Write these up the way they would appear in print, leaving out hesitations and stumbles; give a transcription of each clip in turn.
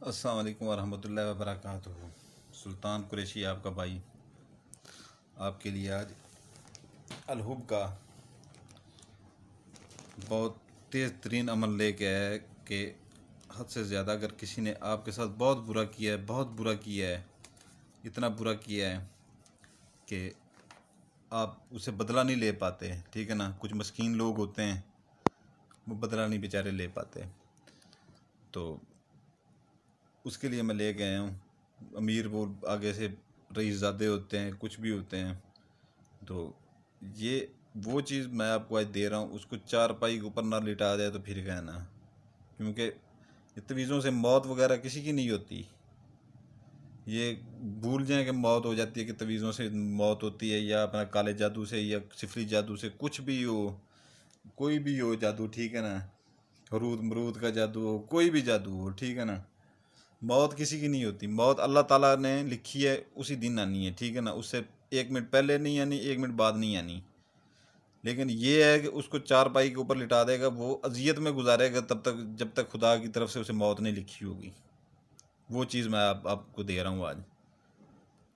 अस्सलाम वालेकुम वरहमतुल्लाहि वबरकातुहू। सुल्तान कुरैशी आपका भाई आपके लिए आज अलहुब का बहुत तेज़ तरीन अमल लेके आया है कि हद से ज़्यादा अगर किसी ने आपके साथ बहुत बुरा किया है, बहुत बुरा किया है, इतना बुरा किया है कि आप उसे बदला नहीं ले पाते, ठीक है ना। कुछ मस्कीन लोग होते हैं वो बदला नहीं बेचारे ले पाते, तो उसके लिए मैं लेके आया हूँ। अमीर वो आगे से रईसज़ादे होते हैं, कुछ भी होते हैं, तो ये वो चीज़ मैं आपको आज दे रहा हूँ। उसको चारपाई के ऊपर ना लिटा जाए तो फिर कहना, क्योंकि ये तवीज़ों से मौत वगैरह किसी की नहीं होती। ये भूल जाएं कि मौत हो जाती है, कि तवीज़ों से मौत होती है, या अपना काले जादू से या सिफली जादू से, कुछ भी हो, कोई भी हो जादू, ठीक है ना। हरूद मरूद का जादू हो, कोई भी जादू हो, ठीक है ना। मौत किसी की नहीं होती। मौत अल्लाह ताला ने लिखी है, उसी दिन आनी है, ठीक है ना। उससे 1 मिनट पहले नहीं आनी, 1 मिनट बाद नहीं आनी। लेकिन ये है कि उसको चारपाई के ऊपर लिटा देगा, वो अजियत में गुजारेगा तब तक जब तक खुदा की तरफ से उसे मौत नहीं लिखी होगी। वो चीज़ मैं आपको दे रहा हूँ आज।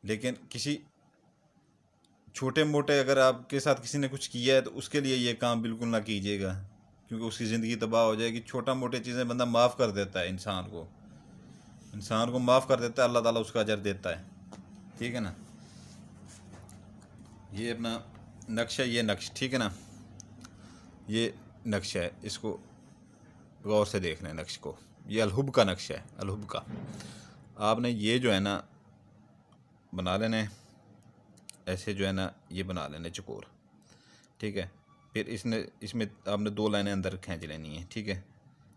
लेकिन किसी छोटे मोटे अगर आपके साथ किसी ने कुछ किया है तो उसके लिए ये काम बिल्कुल ना कीजिएगा, क्योंकि उसकी ज़िंदगी तबाह हो जाएगी। छोटा मोटे चीज़ें बंदा माफ़ कर देता है, इंसान को माफ़ कर देता है, अल्लाह ताला उसका अजर देता है, ठीक है ना। ये अपना नक्शा, ये नक्श, ठीक है ना। ये नक्शा है, इसको गौर से देख लें नक्श को। ये अलहुब का नक्शा है, अलहुब का। आपने ये जो है ना बना लेना है, ऐसे जो है ना ये बना लेना चकोर, ठीक है। फिर इसमें आपने 2 लाइनें अंदर खींच लेनी है, ठीक है।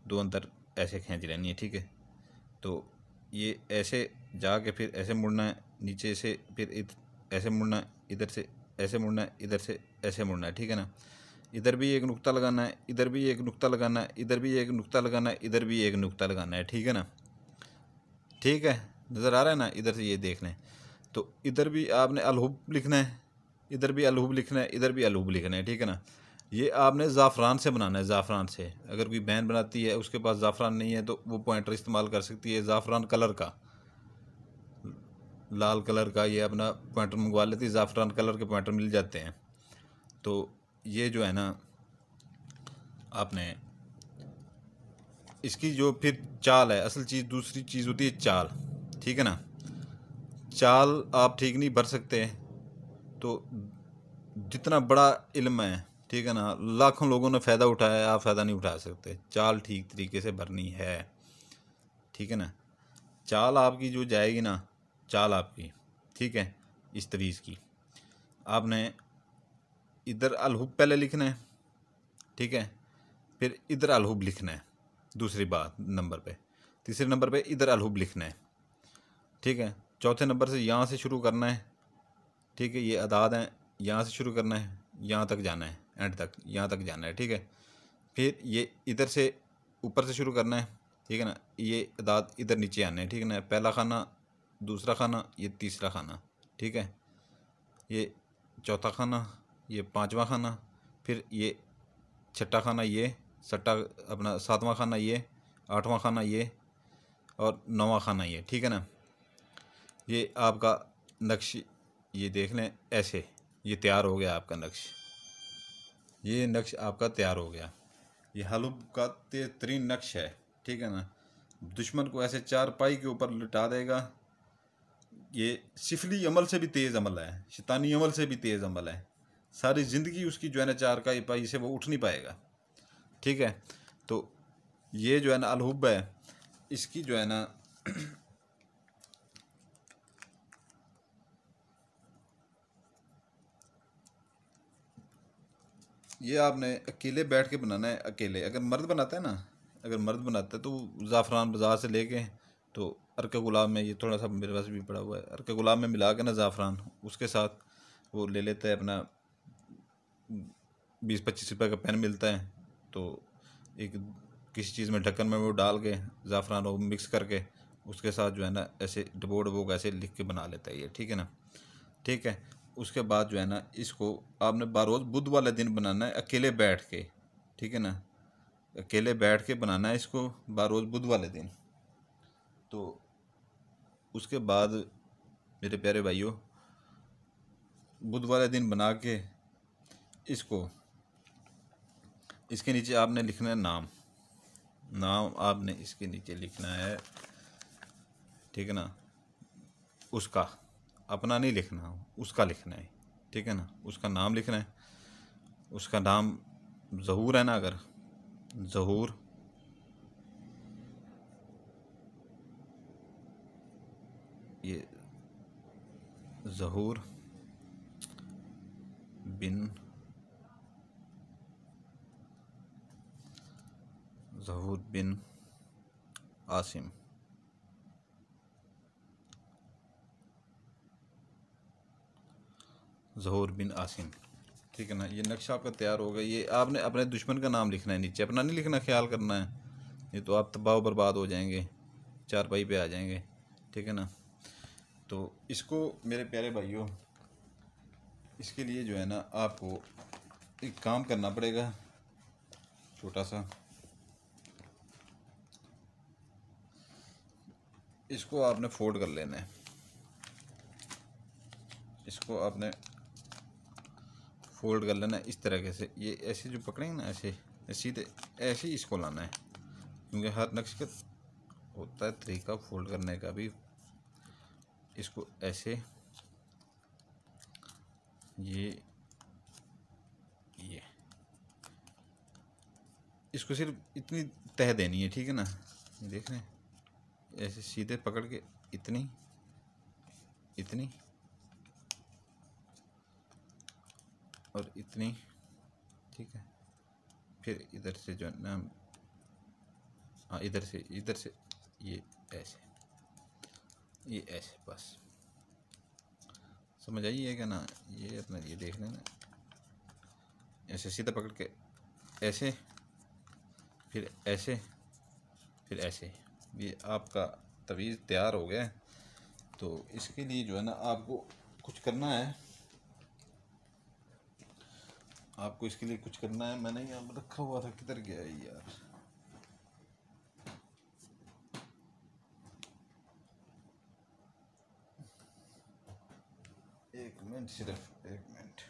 2 अंदर ऐसे खींच लेनी है, ठीक है। तो ये ऐसे जाके फिर ऐसे मुड़ना है नीचे से, फिर ऐसे मुड़ना है, इधर से ऐसे मुड़ना है, इधर से ऐसे मुड़ना है, ठीक है ना। इधर भी एक नुक्ता लगाना है, इधर भी एक नुक्ता लगाना है, इधर भी एक नुक्ता लगाना है, इधर भी एक नुक्ता लगाना है, ठीक है ना। ठीक है, नज़र आ रहा है ना। इधर से ये देख लें, तो इधर भी आपने अलहुब लिखना है, इधर भी अलहुब लिखना है, इधर भी अलहुब लिखना है, ठीक है ना। ये आपने ज़ाफ़रान से बनाना है, ज़ाफ़रान से। अगर कोई बहन बनाती है उसके पास ज़ाफ़रान नहीं है तो वो पॉइंटर इस्तेमाल कर सकती है, ज़ाफ़रान कलर का, लाल कलर का। ये अपना पॉइंटर मंगवा लेती है, ज़ाफ़रान कलर के पॉइंटर मिल जाते हैं। तो ये जो है ना आपने इसकी जो फिर चाल है, असल चीज़ दूसरी चीज़ होती है चाल, ठीक है ना। चाल आप ठीक नहीं भर सकते, तो जितना बड़ा इल्म है, ठीक है ना, लाखों लोगों ने फ़ायदा उठाया है, आप फ़ायदा नहीं उठा सकते। चाल ठीक तरीके से भरनी है, ठीक है ना। चाल आपकी जो जाएगी ना, चाल आपकी, ठीक है, इस तरीक़ की। आपने इधर अलहुब पहले लिखना है, ठीक है। फिर इधर अलहुब लिखना है दूसरी बात नंबर पे। तीसरे नंबर पे इधर अलहुब लिखना है, ठीक है। चौथे नंबर से यहाँ से शुरू करना है, ठीक है। ये अदाद हैं, यहाँ से शुरू करना है, यहाँ तक जाना है, एंड तक यहाँ तक जाना है, ठीक है। फिर ये इधर से ऊपर से शुरू करना है, ठीक है ना। ये अदाद इधर नीचे आने हैं, ठीक है ना। पहला खाना, दूसरा खाना, ये तीसरा खाना, ठीक है। ये चौथा खाना, ये पांचवा खाना, फिर ये छठा खाना, ये सट्टा अपना सातवां खाना, ये आठवां खाना, ये और नौवां खाना, ये, ठीक है ना। ये आपका नक्श, ये देख लें ऐसे, ये तैयार हो गया आपका नक्श। ये नक्श आपका तैयार हो गया। ये हलूब का तेज तरीन नक्श है, ठीक है ना। दुश्मन को ऐसे चारपाई के ऊपर लिटा देगा। ये सिफली अमल से भी तेज़ अमल है, शैतानी अमल से भी तेज़ अमल है। सारी ज़िंदगी उसकी जो है ना चारपाई से वो उठ नहीं पाएगा, ठीक है। तो ये जो है ना अलहुब है, इसकी जो है ना ये आपने अकेले बैठ के बनाना है, अकेले। अगर मर्द बनाता है ना, अगर मर्द बनाता है तो ज़ाफ़रान बाज़ार से लेके, तो अर्क गुलाब में, ये थोड़ा सा मेरे पास भी पड़ा हुआ है, अर्क गुलाब में मिला के ना ज़ाफ़रान, उसके साथ वो ले लेता है अपना 20-25 रुपये का पेन मिलता है, तो एक किसी चीज़ में ढक्कन में वो डाल के ज़ाफ़रान वो मिक्स करके उसके साथ जो है ना ऐसे डबो डबो ऐसे लिख के बना लेता है ये, ठीक है ना। ठीक है, उसके बाद जो है ना इसको आपने बारोज़ बुध वाले दिन बनाना है, अकेले बैठ के, ठीक है ना। अकेले बैठ के बनाना है इसको बारोज़ बुध वाले दिन। तो उसके बाद मेरे प्यारे भाइयों, बुध वाले दिन बना के इसको, इसके नीचे आपने लिखना है नाम। नाम आपने इसके नीचे लिखना है, ठीक है ना। उसका, अपना नहीं लिखना, उसका लिखना है, ठीक है ना। उसका नाम लिखना है। उसका नाम ज़हूर है ना, अगर ज़हूर ये ज़हूर बिन आसिम, ज़हूर बिन आसिम, ठीक है ना। ये नक्शा आपका तैयार हो गया। ये आपने अपने दुश्मन का नाम लिखना है नीचे, अपना नहीं लिखना, ख्याल करना है, नहीं तो आप तबाह बर्बाद हो जाएंगे, चारपाई पे आ जाएंगे, ठीक है ना। तो इसको मेरे प्यारे भाइयों, इसके लिए जो है ना आपको एक काम करना पड़ेगा छोटा सा। इसको आपने फोल्ड कर लेना है। इसको आपने फोल्ड कर लेना है इस तरीके से। ये ऐसे जो पकड़ेंगे ना, ऐसे सीधे ऐसे ही इसको लाना है, क्योंकि हर नक्श का होता है तरीका फोल्ड करने का भी। इसको ऐसे, ये इसको सिर्फ इतनी तह देनी है, ठीक है ना। ये देख रहे हैं, ऐसे सीधे पकड़ के इतनी इतनी और इतनी, ठीक है। फिर इधर से जो है ना, हाँ इधर से ये ऐसे, ये ऐसे, बस समझ आई है क्या ना। ये अपना ये देख लेना, ऐसे सीधा पकड़ के ऐसे, फिर ऐसे, फिर ऐसे। ये आपका तवीज़ तैयार हो गया है। तो इसके लिए जो है ना आपको कुछ करना है, आपको इसके लिए कुछ करना है। मैंने यहाँ पर रखा हुआ था, किधर गया है यार। एक मिनट, सिर्फ एक मिनट।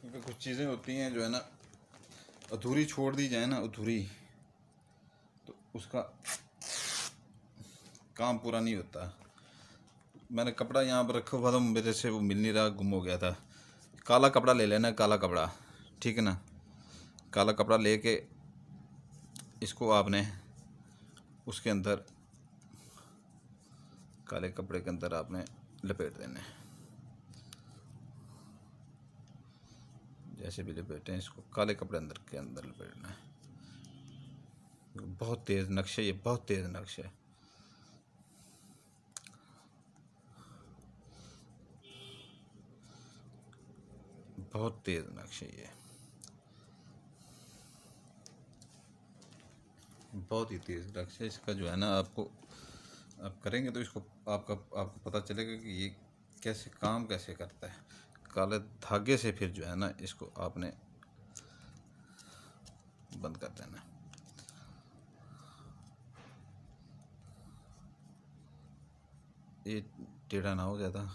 क्योंकि कुछ चीज़ें होती हैं जो है ना अधूरी छोड़ दी जाए ना, अधूरी, तो उसका काम पूरा नहीं होता। मैंने कपड़ा यहाँ पर रखा हुआ था, मेरे से वो मिल नहीं रहा, गुम हो गया था। काला कपड़ा ले लेना, काला कपड़ा, ठीक है ना। काला कपड़ा लेके इसको आपने उसके अंदर, काले कपड़े के अंदर आपने लपेट देना है। जैसे भी लपेटें, इसको काले कपड़े अंदर के अंदर लपेटना है। बहुत तेज़ नक्शा, ये बहुत तेज़ नक्शा है। बहुत तेज़ नक्शा, ये बहुत ही तेज़ नक्शा। इसका जो है ना आपको, आप करेंगे तो इसको आपको पता चलेगा कि ये कैसे काम कैसे करता है। काले धागे से फिर जो है ना इसको आपने बंद कर देना। ये टेढ़ा ना हो ज़्यादा।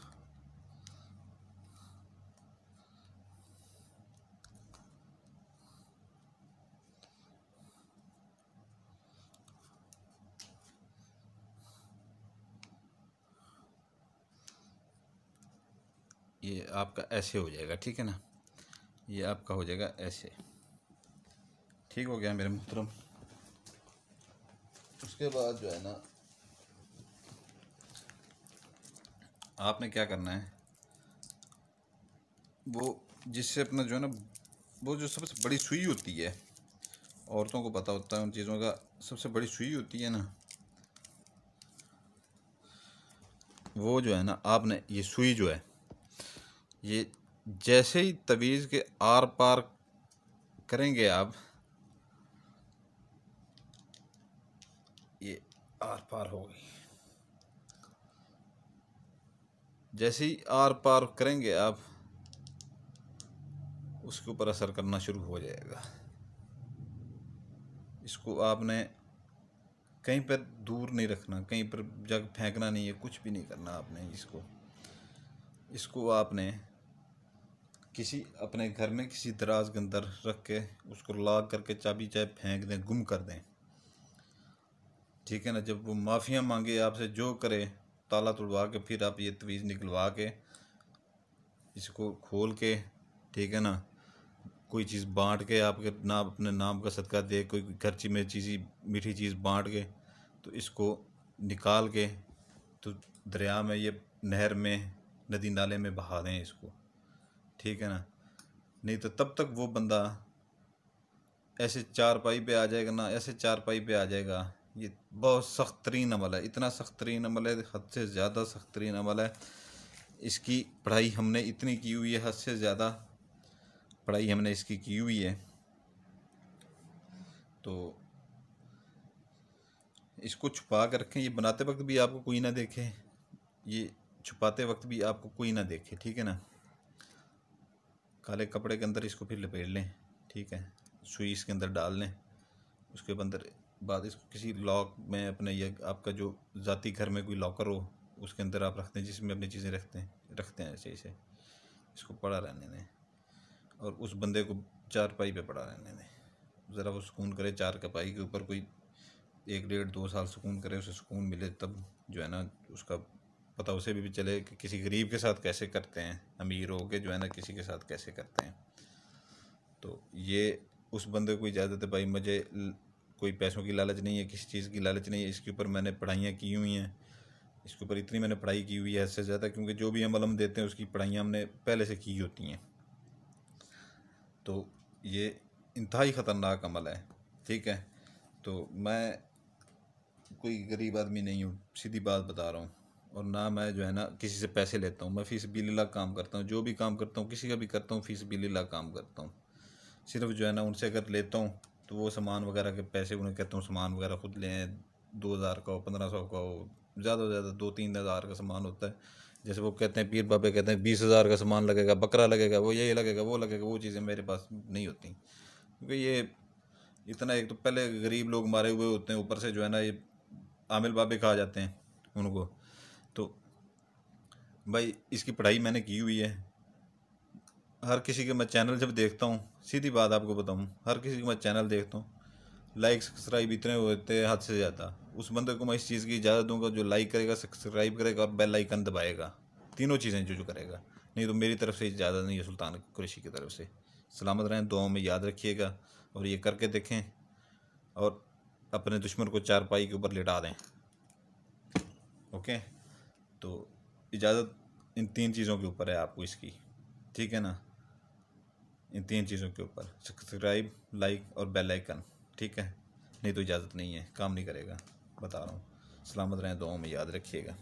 ये आपका ऐसे हो जाएगा, ठीक है ना। ये आपका हो जाएगा ऐसे, ठीक हो गया मेरे मोहतरम। उसके बाद जो है ना आपने क्या करना है, वो जिससे अपना जो है ना, वो जो सबसे बड़ी सुई होती है, औरतों को पता होता है उन चीज़ों का, सबसे बड़ी सुई होती है ना, वो जो है ना आपने ये सुई जो है, ये जैसे ही तवीज़ के आर पार करेंगे आप, ये आर पार हो गई। जैसे ही आर पार करेंगे आप, उसके ऊपर असर करना शुरू हो जाएगा। इसको आपने कहीं पर दूर नहीं रखना, कहीं पर जग फेंकना नहीं है, कुछ भी नहीं करना आपने। इसको आपने किसी अपने घर में किसी दराज के अंदर रख के उसको लॉक करके चाबी चाहे फेंक दें, गुम कर दें, ठीक है ना। जब वो माफिया मांगे आपसे, जो करे, ताला तोड़वा के फिर आप ये तवीज़ निकलवा के इसको खोल के, ठीक है ना, कोई चीज़ बांट के आपके नाम, अपने नाम का सदका दे, कोई खर्ची में चीज़ मीठी चीज़ बांट के, तो इसको निकाल के तो दरिया में, ये नहर में, नदी नाले में बहा दें इसको, ठीक है ना। नहीं तो तब तक वो बंदा ऐसे चारपाई पे आ जाएगा ना, ऐसे चारपाई पे आ जाएगा। ये बहुत सख्त तरीन अमल है, इतना सख्त तरीन अमल है, हद से ज़्यादा सख्त तरीन अमल है। इसकी पढ़ाई हमने इतनी की हुई है, हद से ज़्यादा पढ़ाई हमने इसकी की हुई है। तो इसको छुपा कर रखें, ये बनाते वक्त भी आपको कोई ना देखे, ये छुपाते वक्त भी आपको कोई ना देखे, ठीक है ना। काले कपड़े के अंदर इसको फिर लपेट लें, ठीक है, सुई इसके अंदर डाल लें। उसके बाद इसको किसी लॉक में, अपने ये आपका जो ज़ाती घर में कोई लॉकर हो, उसके अंदर आप रखते हैं, जिसमें अपनी चीज़ें रखते हैं ऐसे ऐसे। इसको पड़ा रहने दें और उस बंदे को चारपाई पे पड़ा रहने दें। ज़रा वो सुकून करे, चार कपाई के ऊपर कोई 1 डेढ़ 2 साल सुकून करे, उसे सुकून मिले, तब जो है ना उसका पता उसे भी चले कि किसी गरीब के साथ कैसे करते हैं, अमीर हो के जो है ना किसी के साथ कैसे करते हैं। तो ये उस बंदे को इजाज़त है भाई, मुझे कोई पैसों की लालच नहीं है, किसी चीज़ की लालच नहीं है। इसके ऊपर मैंने पढ़ाइयाँ की हुई हैं, इसके ऊपर इतनी मैंने पढ़ाई की हुई है इससे ज़्यादा, क्योंकि जो भी अमल हम देते हैं उसकी पढ़ाइयाँ हमने पहले से की होती हैं। तो ये इंतहाई ख़तरनाक अमल है, ठीक है। तो मैं कोई गरीब आदमी नहीं हूँ, सीधी बात बता रहा हूँ। और ना मैं जो है ना किसी से पैसे लेता हूँ, मैं फ़ी सबिलिल्लाह काम करता हूँ। जो भी काम करता हूँ, किसी का भी करता हूँ, फ़ी सबिलिल्लाह काम करता हूँ। सिर्फ जो है ना उनसे अगर लेता हूँ तो वो सामान वगैरह के पैसे उन्हें कहता हूँ सामान वगैरह खुद लें, 2000 का हो, 1500 का हो, ज़्यादा से ज़्यादा 2-3 हज़ार का सामान होता है। जैसे वो कहते हैं, पीर बाबे कहते हैं 20,000 का सामान लगेगा, बकरा लगेगा, वो ये लगेगा, वो लगेगा, वो चीज़ें मेरे पास नहीं होती, क्योंकि ये इतना, एक तो पहले गरीब लोग मारे हुए होते हैं, ऊपर से जो है ना ये आमिल बाबे कहा जाते हैं उनको। तो भाई इसकी पढ़ाई मैंने की हुई है। हर किसी के मैं चैनल जब देखता हूँ, सीधी बात आपको बताऊँ, हर किसी को मैं चैनल देखता हूँ, लाइक सब्सक्राइब इतने होते हैं हद से ज़्यादा। उस बंदे को मैं इस चीज़ की इजाज़त दूंगा जो लाइक करेगा, सब्सक्राइब करेगा और बेल आइकन दबाएगा, तीनों चीज़ें जो करेगा। नहीं तो मेरी तरफ से इजाज़त नहीं है, सुल्तान कुरैशी की तरफ से। सलामत रहें, दुआओं में याद रखिएगा और ये करके देखें और अपने दुश्मन को चारपाई के ऊपर लिटा दें। ओके, तो इजाज़त इन 3 चीज़ों के ऊपर है आपको इसकी, ठीक है ना। इन 3 चीज़ों के ऊपर सब्सक्राइब, लाइक और बेल आइकन, ठीक है। नहीं तो इजाज़त नहीं है, काम नहीं करेगा, बता रहा हूँ। सलामत रहें, दुआओं में याद रखिएगा।